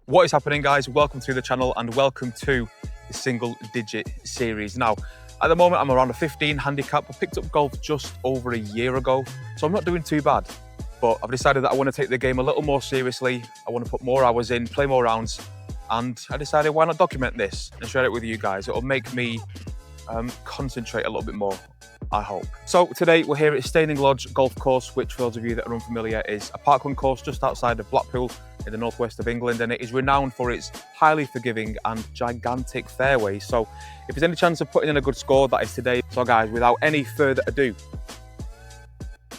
What is happening, guys? Welcome to the channel and welcome to the single digit series. Now, at the moment, I'm around a 15 handicap. I picked up golf just over a year ago, so I'm not doing too bad. But I've decided that I want to take the game a little more seriously. I want to put more hours in, play more rounds, and I decided why not document this and share it with you guys. It'll make me concentrate a little bit more, I hope. So today we're here at Staining Lodge Golf Course, which for those of you that are unfamiliar is a parkland course just outside of Blackpool in the northwest of England, and it is renowned for its highly forgiving and gigantic fairways. So if there's any chance of putting in a good score, that is today. So guys, without any further ado,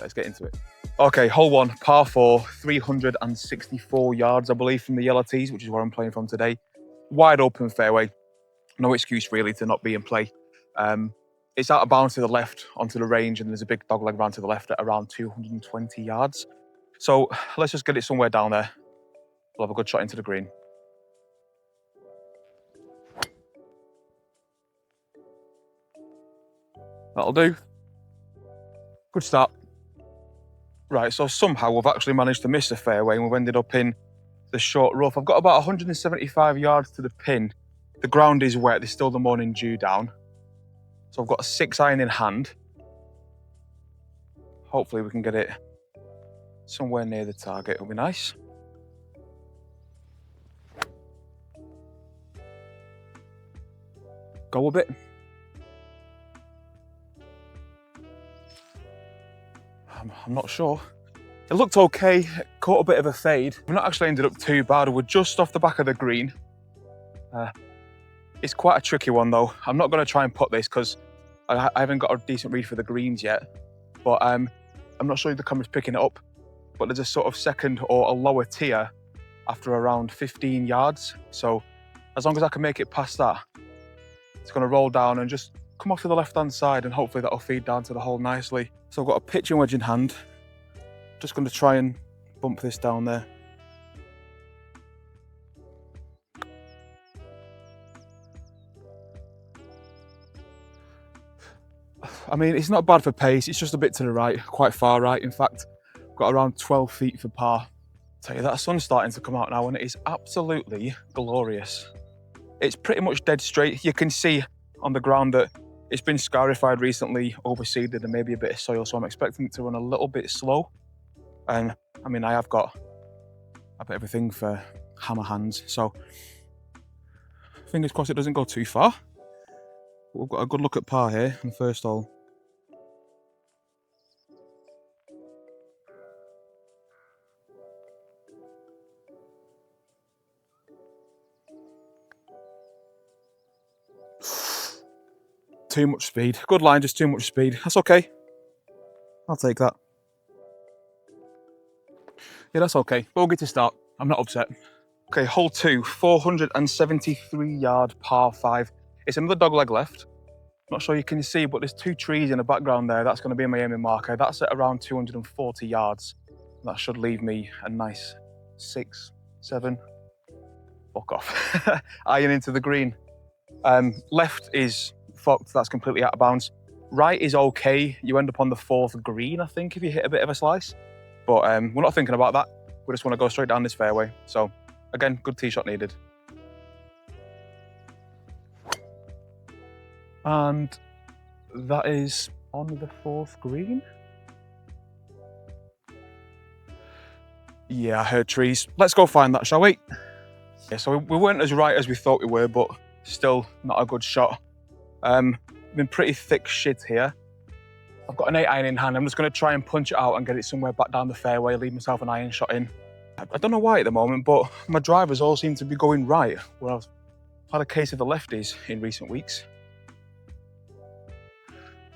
let's get into it. Okay, hole one, par 4, 364 yards, I believe, from the yellow tees, which is where I'm playing from today. Wide open fairway, no excuse really to not be in play. It's out of bounds to the left onto the range, and there's a big dogleg round to the left at around 220 yards. So let's just get it somewhere down there. We'll have a good shot into the green. That'll do. Good start. Right, so somehow we've actually managed to miss the fairway and we've ended up in the short rough. I've got about 175 yards to the pin. The ground is wet, there's still the morning dew down. So I've got a 6-iron in hand. Hopefully we can get it somewhere near the target, it'll be nice. Go a bit. I'm not sure. It looked okay, caught a bit of a fade. We've not actually ended up too bad. We're just off the back of the green. It's quite a tricky one though. I'm not going to try and putt this because I haven't got a decent read for the greens yet. But I'm not sure if the camera's picking it up. But there's a sort of second or a lower tier after around 15 yards. So as long as I can make it past that, it's going to roll down and just come off to the left-hand side, and hopefully that'll feed down to the hole nicely. So I've got a pitching wedge in hand. Just going to try and bump this down there. I mean, it's not bad for pace. It's just a bit to the right, quite far right. In fact, I've got around 12 feet for par. Tell you, that sun's starting to come out now and it is absolutely glorious. It's pretty much dead straight. You can see on the ground that it's been scarified recently, overseeded, and maybe a bit of soil, so I'm expecting it to run a little bit slow. I mean, I have got a bit of everything for hammer hands, so fingers crossed it doesn't go too far. We've got a good look at par here on the first hole. Too much speed. Good line, just too much speed. That's okay. I'll take that. Yeah, that's okay. Bogey to start. I'm not upset. Okay, hole 2, 473 yard par 5. It's another dogleg left. Not sure you can see, but there's 2 trees in the background there. That's going to be my aiming marker. That's at around 240 yards. That should leave me a nice 6, 7. Fuck off. Iron into the green. Left is fucked. That's completely out of bounds. Right is okay. You end up on the 4th green, I think, if you hit a bit of a slice. But we're not thinking about that. We just want to go straight down this fairway. So, again, good tee shot needed. And that is on the 4th green. Yeah, I heard trees. Let's go find that, shall we? Yeah, so we weren't as right as we thought we were, but still not a good shot. Been pretty thick shit here. I've got an 8-iron in hand. I'm just going to try and punch it out and get it somewhere back down the fairway, leave myself an iron shot in. I don't know why at the moment, but my drivers all seem to be going right. Well, I've had a case of the lefties in recent weeks.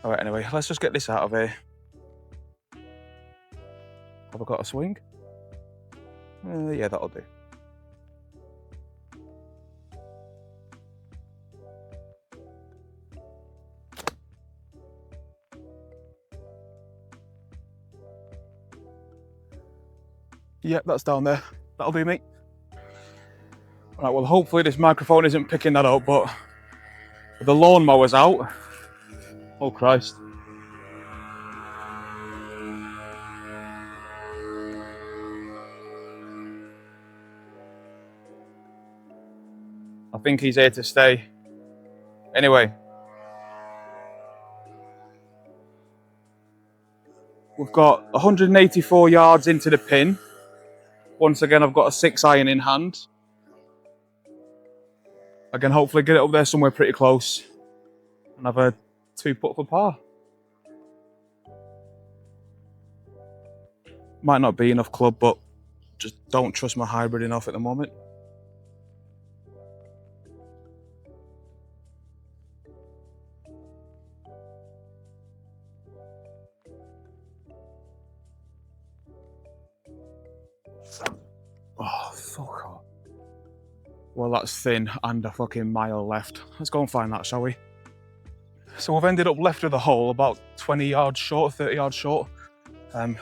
All right, anyway, let's just get this out of here. Have I got a swing? Yeah, that'll do. Yep, that's down there. That'll do, mate. Right, well, hopefully this microphone isn't picking that up, but with the lawnmower's out. Oh, Christ. I think he's here to stay. Anyway, we've got 184 yards into the pin. Once again, I've got a 6-iron in hand. I can hopefully get it up there somewhere pretty close and have a 2-putt for par. Might not be enough club, but just don't trust my hybrid enough at the moment. Oh, fuck off. Well, that's thin and a fucking mile left. Let's go and find that, shall we? So we've ended up left of the hole, about 20 yards short, 30 yards short. I'm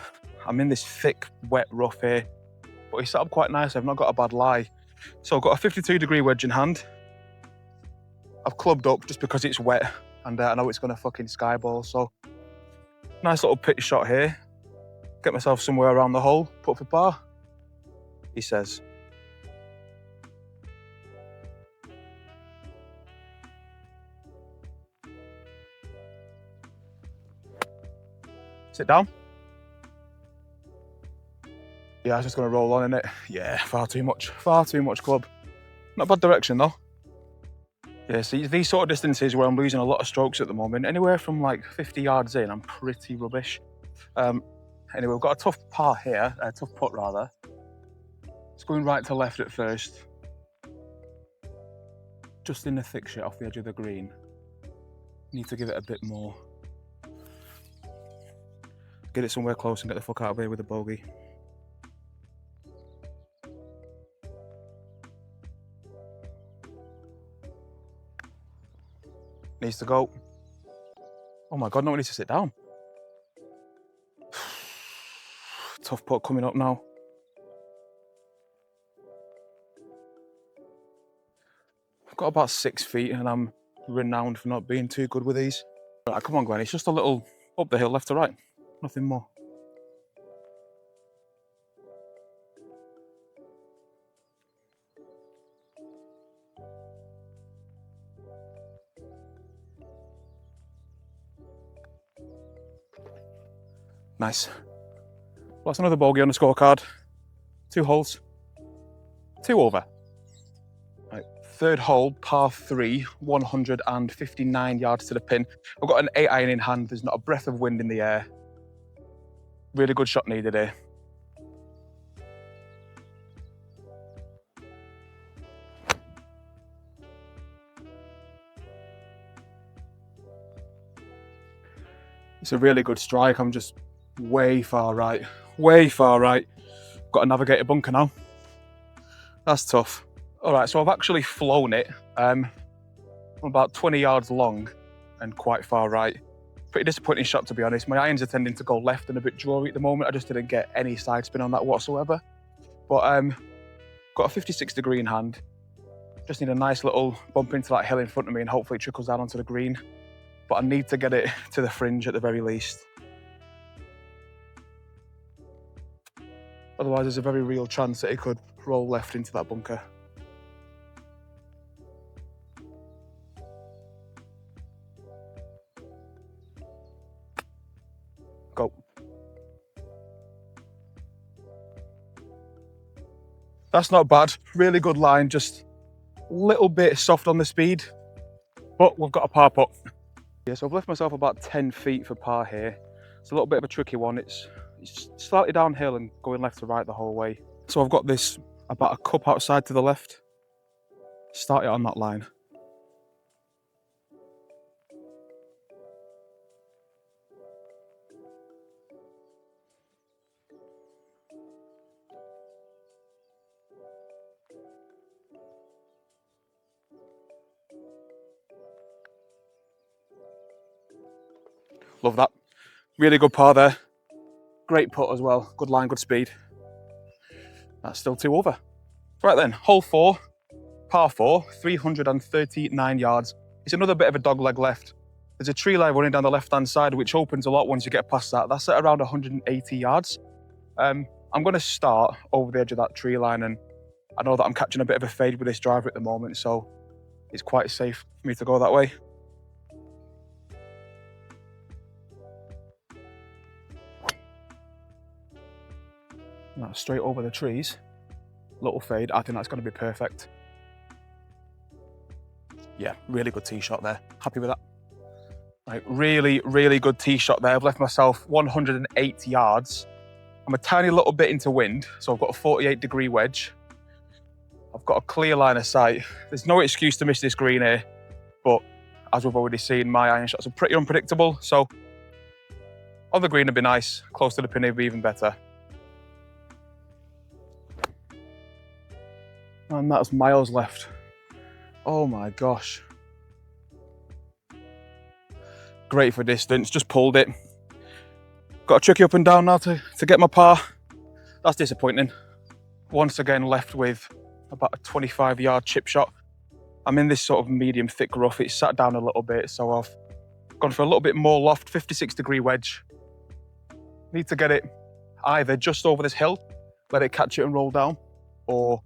in this thick, wet rough here, but he set up quite nice. I've not got a bad lie. So I've got a 52-degree wedge in hand. I've clubbed up just because it's wet and I know it's going to fucking skyball. So nice little pitch shot here. Get myself somewhere around the hole, putt for par, he says. Sit down. Yeah, I was just going to roll on in it. Yeah, far too much club. Not bad direction though. Yeah, see, these sort of distances where I'm losing a lot of strokes at the moment, anywhere from like 50 yards in, I'm pretty rubbish. Anyway, we've got a tough par here, a tough putt rather. It's going right to left at first. Just in the thick shit off the edge of the green. Need to give it a bit more. Get it somewhere close and get the fuck out of here with a bogey. Needs to go. Oh my God, no one needs to sit down. Tough putt coming up now. I've got about 6 feet and I'm renowned for not being too good with these. Right, come on Glen, it's just a little up the hill left to right. Nothing more. Nice. Well, that's another bogey on the scorecard. 2 holes. 2 over. Right, third hole, par 3, 159 yards to the pin. I've got an 8-iron in hand. There's not a breath of wind in the air. Really good shot needed here. It's a really good strike. I'm just way far right. Way far right. Got to navigate a bunker now. That's tough. All right, so I've actually flown it. I'm about 20 yards long and quite far right. Pretty disappointing shot, to be honest. My irons are tending to go left and a bit drawy at the moment. I just didn't get any side spin on that whatsoever. But got a 56-degree in hand. Just need a nice little bump into that hill in front of me and hopefully it trickles down onto the green. But I need to get it to the fringe at the very least. Otherwise, there's a very real chance that it could roll left into that bunker. Go. That's not bad. Really good line, just a little bit soft on the speed, but we've got a par putt. Yeah, so I've left myself about 10 feet for par here. It's a little bit of a tricky one. It's slightly downhill and going left to right the whole way. So I've got this about a cup outside to the left. Start it on that line. Love that. Really good par there. Great putt as well. Good line, good speed. That's still 2 over. Right then, hole 4, par 4, 339 yards. It's another bit of a dog leg left. There's a tree line running down the left-hand side, which opens a lot once you get past that. That's at around 180 yards. I'm going to start over the edge of that tree line, and I know that I'm catching a bit of a fade with this driver at the moment, so it's quite safe for me to go that way. Now straight over the trees, little fade. I think that's going to be perfect. Yeah, really good tee shot there. Happy with that. Right, really, really good tee shot there. I've left myself 108 yards. I'm a tiny little bit into wind, so I've got a 48-degree wedge. I've got a clear line of sight. There's no excuse to miss this green here, but as we've already seen, my iron shots are pretty unpredictable, so on the green would be nice, close to the pin would be even better. And that's miles left. Oh my gosh. Great for distance, just pulled it. Got a tricky up and down now to get my par. That's disappointing. Once again left with about a 25-yard chip shot. I'm in this sort of medium thick rough. It's sat down a little bit, so I've gone for a little bit more loft, 56-degree wedge. Need to get it either just over this hill, let it catch it and roll down, or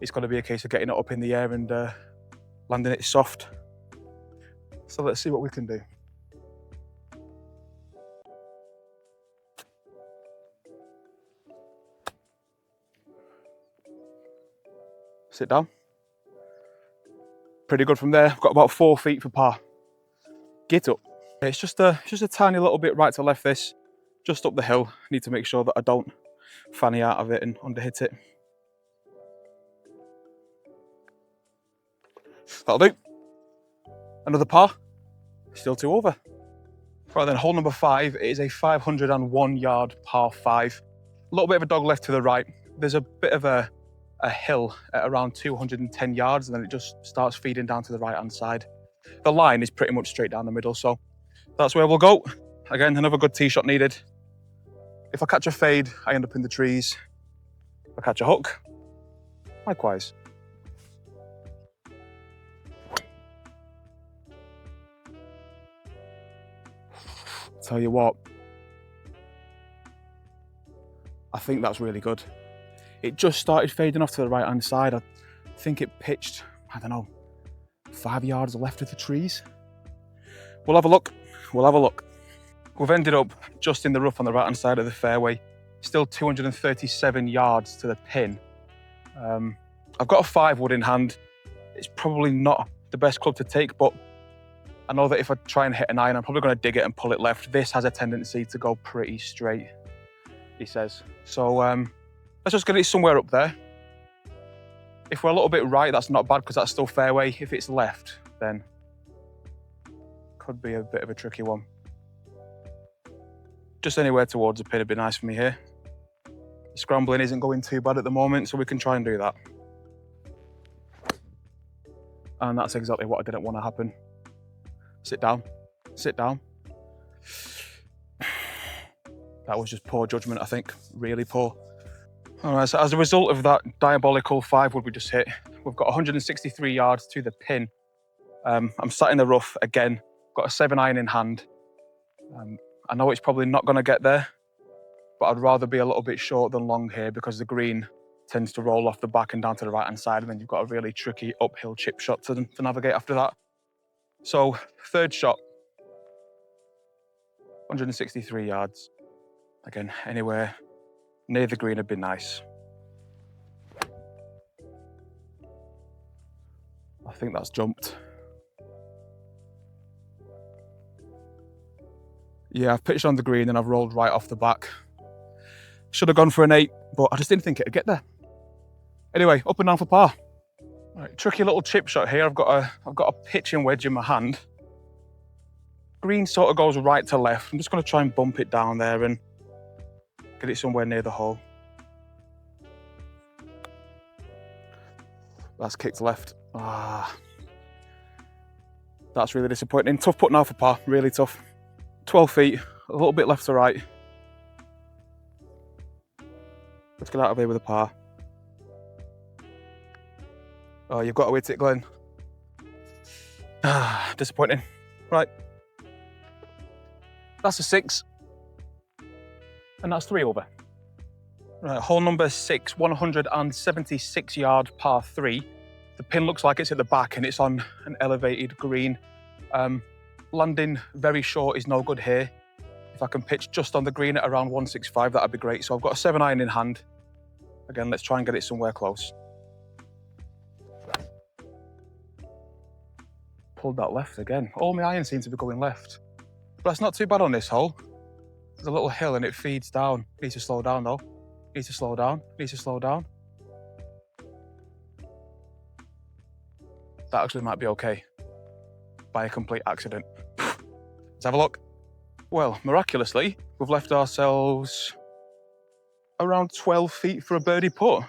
it's going to be a case of getting it up in the air and landing it soft. So let's see what we can do. Sit down. Pretty good from there. I've got about 4 feet for par. Get up. It's just a tiny little bit right to left this, just up the hill. Need to make sure that I don't fanny out of it and underhit it. That'll do. Another par. Still 2 over. Right then, hole number 5 is a 501-yard par 5. A little bit of a dog left to the right. There's a bit of a hill at around 210 yards, and then it just starts feeding down to the right-hand side. The line is pretty much straight down the middle, so that's where we'll go. Again, another good tee shot needed. If I catch a fade, I end up in the trees. If I catch a hook, likewise. Tell you what, I think that's really good. It just started fading off to the right-hand side. I think it pitched, I don't know, 5 yards left of the trees. We'll have a look. We'll have a look. We've ended up just in the rough on the right-hand side of the fairway. Still 237 yards to the pin. I've got a 5 wood in hand. It's probably not the best club to take, but I know that if I try and hit an iron, I'm probably going to dig it and pull it left. This has a tendency to go pretty straight, he says. So let's just get it somewhere up there. If we're a little bit right, that's not bad because that's still fairway. If it's left, then could be a bit of a tricky one. Just anywhere towards the pin would be nice for me here. The scrambling isn't going too bad at the moment, so we can try and do that. And that's exactly what I didn't want to happen. Sit down, sit down. That was just poor judgment, I think, really poor. All right, so as a result of that diabolical 5 wood we just hit, we've got 163 yards to the pin. I'm sat in the rough again, got a 7-iron in hand. I know it's probably not going to get there, but I'd rather be a little bit short than long here because the green tends to roll off the back and down to the right-hand side, and then you've got a really tricky uphill chip shot to navigate after that. So, third shot, 163 yards. Again, anywhere near the green would be nice. I think that's jumped. Yeah, I've pitched on the green and I've rolled right off the back. Should have gone for an 8, but I just didn't think it'd get there. Anyway, up and down for par. Right, tricky little chip shot here. I've got a pitching wedge in my hand. Green sort of goes right to left. I'm just going to try and bump it down there and get it somewhere near the hole. That's kicked left. That's really disappointing. Tough putt now for par, really tough. 12 feet, a little bit left to right. Let's get out of here with a par. Oh, you've got to hit it, Glen. Disappointing. Right. That's a 6. And that's 3 over. Right, hole number 6, 176 yard par 3. The pin looks like it's at the back and it's on an elevated green. Landing very short is no good here. If I can pitch just on the green at around 165, that'd be great. So I've got a 7-iron in hand. Again, let's try and get it somewhere close. Pulled that left again. All my irons seem to be going left. But that's not too bad on this hole. There's a little hill and it feeds down. Needs to slow down though. Needs to slow down. Needs to slow down. That actually might be okay. By a complete accident. Let's have a look. Well, miraculously, we've left ourselves around 12 feet for a birdie putt.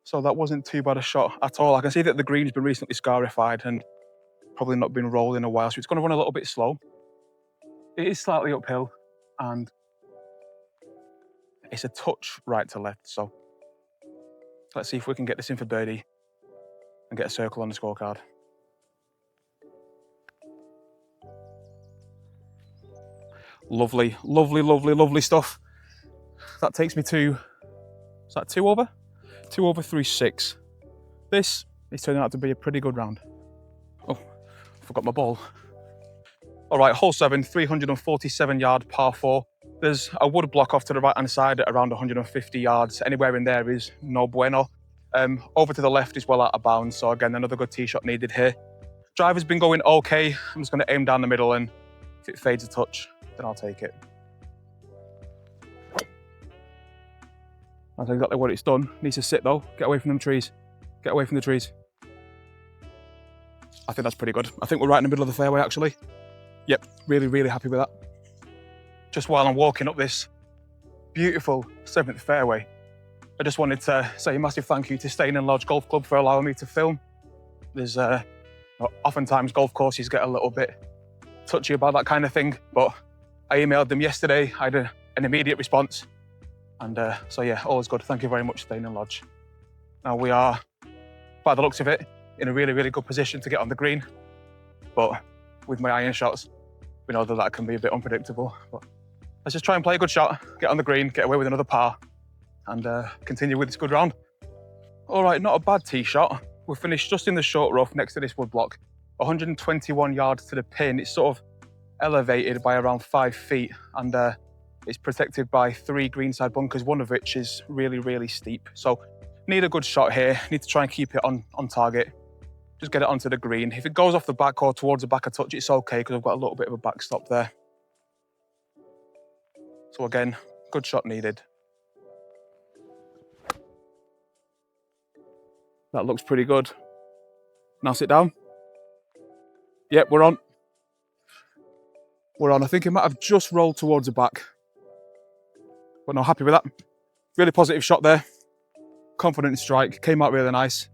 So that wasn't too bad a shot at all. I can see that the green's been recently scarified and probably not been rolled in a while, so it's going to run a little bit slow. It is slightly uphill and it's a touch right to left, so let's see if we can get this in for birdie and get a circle on the scorecard. Lovely, lovely, lovely, lovely stuff. That takes me to, is that 2 over? 2 over 3.6. This is turning out to be a pretty good round. Oh, forgot my ball. All right, hole 7, 347 yard par 4. There's a wood block off to the right hand side at around 150 yards. Anywhere in there is no bueno. Over to the left is well out of bounds. So again, another good tee shot needed here. Driver's been going okay. I'm just going to aim down the middle, and if it fades a touch, then I'll take it. That's exactly what it's done. Needs to sit though. Get away from them trees. Get away from the trees. I think that's pretty good. I think we're right in the middle of the fairway actually. Yep, really, really happy with that. Just while I'm walking up this beautiful 7th fairway, I just wanted to say a massive thank you to Staying in Lodge Golf Club for allowing me to film. There's oftentimes golf courses get a little bit touchy about that kind of thing, but I emailed them yesterday. I had an immediate response. And so yeah, always good. Thank you very much, Staying in Lodge. Now we are, by the looks of it, in a really, really good position to get on the green. But with my iron shots, we know that that can be a bit unpredictable. But let's just try and play a good shot, get on the green, get away with another par, and continue with this good round. All right, not a bad tee shot. We're finished just in the short rough next to this wood block. 121 yards to the pin. It's sort of elevated by around 5 feet, and it's protected by 3 greenside bunkers, one of which is really, really steep. So need a good shot here. Need to try and keep it on target. Just get it onto the green. If it goes off the back or towards the back a touch, it's okay because I've got a little bit of a backstop there. So again, good shot needed. That looks pretty good. Now sit down. Yep, we're on. We're on. I think it might have just rolled towards the back. But no, happy with that. Really positive shot there. Confident strike. Came out really nice.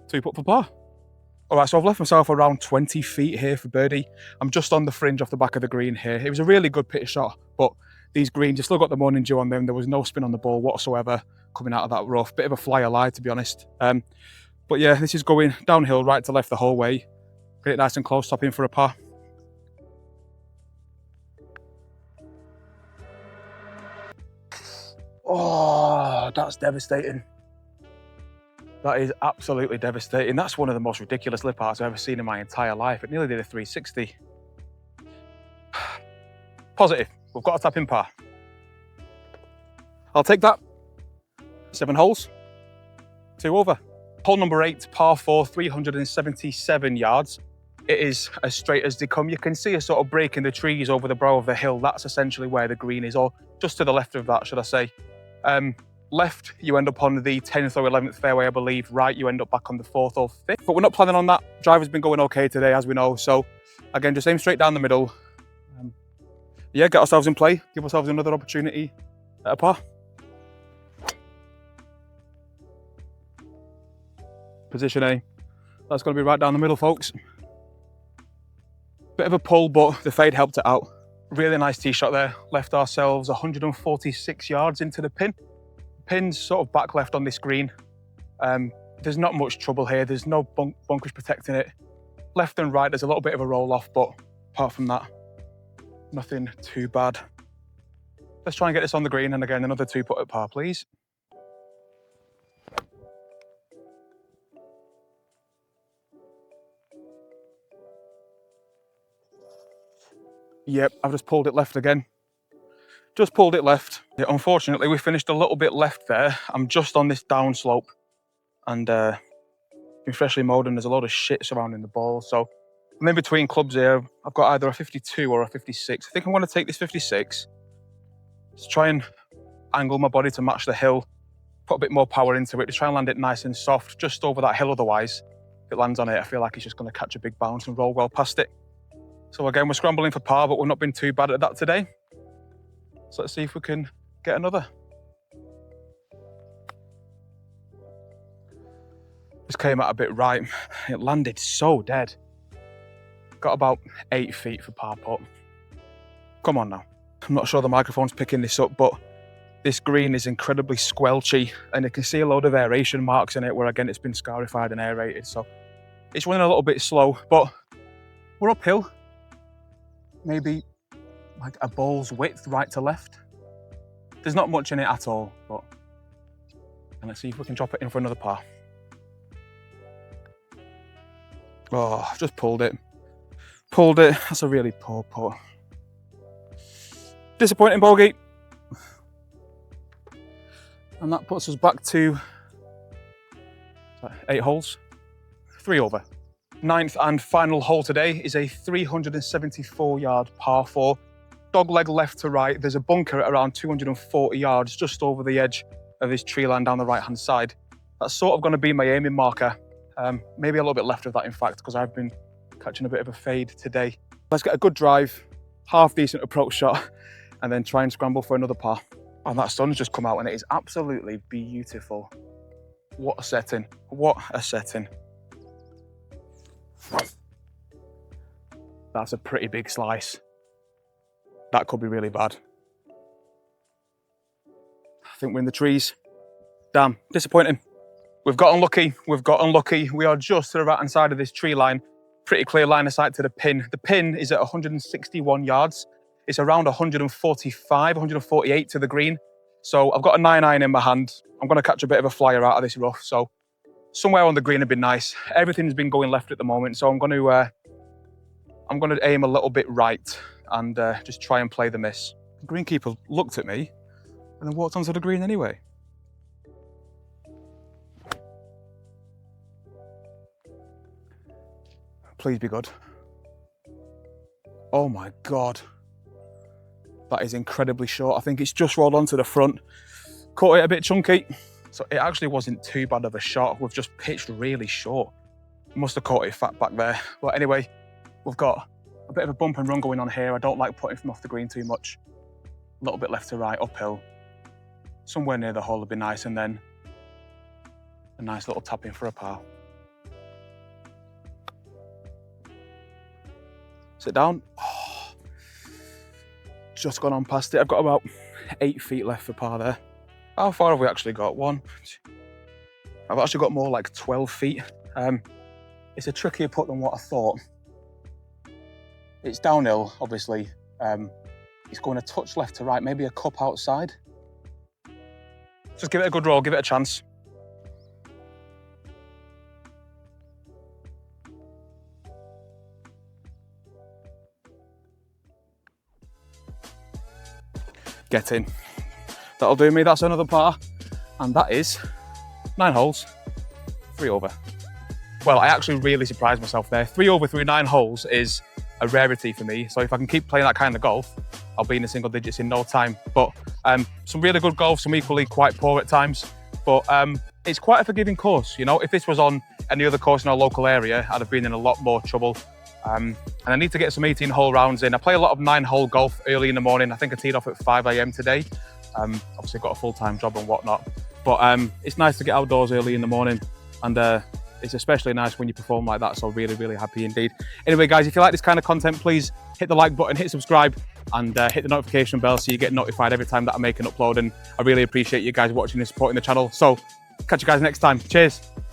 2 putt for par. All right, so I've left myself around 20 feet here for birdie. I'm just on the fringe off the back of the green here. It was a really good pitch shot, but these greens, you've still got the morning dew on them. There was no spin on the ball whatsoever coming out of that rough. Bit of a flyer lie, to be honest. But yeah, this is going downhill right to left the whole way. Get it nice and close, top in for a par. Oh, that's devastating. That is absolutely devastating. That's one of the most ridiculous lip arts I've ever seen in my entire life. It nearly did a 360. Positive. We've got a tap in par. I'll take that. 7 holes. 2 over. Hole number 8, par 4, 377 yards. It is as straight as they come. You can see a sort of break in the trees over the brow of the hill. That's essentially where the green is, or just to the left of that, should I say. Left, you end up on the 10th or 11th fairway, I believe. Right, you end up back on the 4th or 5th. But we're not planning on that. Driver's been going okay today, as we know. So, again, just aim straight down the middle. Yeah, get ourselves in play. Give ourselves another opportunity at a par. Position A. That's going to be right down the middle, folks. Bit of a pull, but the fade helped it out. Really nice tee shot there. Left ourselves 146 yards into the pin. Pin's sort of back left on this green. There's not much trouble here. There's no bunkers protecting it. Left and right, there's a little bit of a roll off, but apart from that, nothing too bad. Let's try and get this on the green, and again, another 2 putt at par, please. Yep, I've just pulled it left again. Just pulled it left. Yeah, unfortunately, we finished a little bit left there. I'm just on this down slope and been freshly mowed and there's a lot of shit surrounding the ball. So I'm in between clubs here. I've got either a 52 or a 56. I think I'm going to take this 56. Just try and angle my body to match the hill. Put a bit more power into it to try and land it nice and soft just over that hill. Otherwise, if it lands on it, I feel like it's just going to catch a big bounce and roll well past it. So again, we're scrambling for par, but we've not been too bad at that today. So let's see if we can get another. This came out a bit right. It landed so dead. Got about 8 feet for par putt. Come on now. I'm not sure the microphone's picking this up, but this green is incredibly squelchy and you can see a load of aeration marks in it where again it's been scarified and aerated. So it's running a little bit slow, but we're uphill. Maybe like a ball's width right to left. There's not much in it at all, but and let's see if we can drop it in for another par. Oh, I've just pulled it. Pulled it. That's a really poor putt. Disappointing bogey. And that puts us back to 8 holes. 3 over. 9th and final hole today is a 374-yard par 4. Dogleg left to right. There's a bunker at around 240 yards just over the edge of this tree line down the right-hand side. That's sort of going to be my aiming marker. Maybe a little bit left of that, in fact, because I've been catching a bit of a fade today. Let's get a good drive, half-decent approach shot, and then try and scramble for another par. And that sun's just come out and it is absolutely beautiful. What a setting. What a setting. That's a pretty big slice. That could be really bad. I think we're in the trees. Damn, disappointing. We've got unlucky. We've got unlucky. We are just to the right-hand side of this tree line. Pretty clear line of sight to the pin. The pin is at 161 yards. It's around 145, 148 to the green. So I've got a 9-iron in my hand. I'm going to catch a bit of a flyer out of this rough. So somewhere on the green would be nice. Everything's been going left at the moment. So I'm going to aim a little bit right and just try and play the miss. The greenkeeper looked at me and then walked onto the green anyway. Please be good. Oh my God. That is incredibly short. I think it's just rolled onto the front. Caught it a bit chunky. So it actually wasn't too bad of a shot. We've just pitched really short. Must have caught it fat back there. But anyway, we've got a bit of a bump and run going on here. I don't like putting from off the green too much. A little bit left to right, uphill. Somewhere near the hole would be nice, and then a nice little tap in for a par. Sit down. Oh, just gone on past it. I've got about 8 feet left for par there. How far have we actually got? I've actually got more like 12 feet. It's a trickier putt than what I thought. It's downhill, obviously. It's going a touch left to right, maybe a cup outside. Just give it a good roll, give it a chance. Get in. That'll do me, that's another par. And that is 9 holes, 3 over. Well, I actually really surprised myself there. 3 over through 9 holes is a rarity for me. So if I can keep playing that kind of golf, I'll be in the single digits in no time. But some really good golf, some equally quite poor at times. But it's quite a forgiving course. You know, if this was on any other course in our local area, I'd have been in a lot more trouble. And I need to get some 18-hole rounds in. I play a lot of 9-hole golf early in the morning. I think I teed off at 5 a.m. today. Obviously got a full-time job and whatnot. But it's nice to get outdoors early in the morning. And it's especially nice when you perform like that. So really, really happy indeed. Anyway, guys, if you like this kind of content, please hit the like button, hit subscribe, and hit the notification bell so you get notified every time that I make an upload. And I really appreciate you guys watching and supporting the channel. So catch you guys next time. Cheers.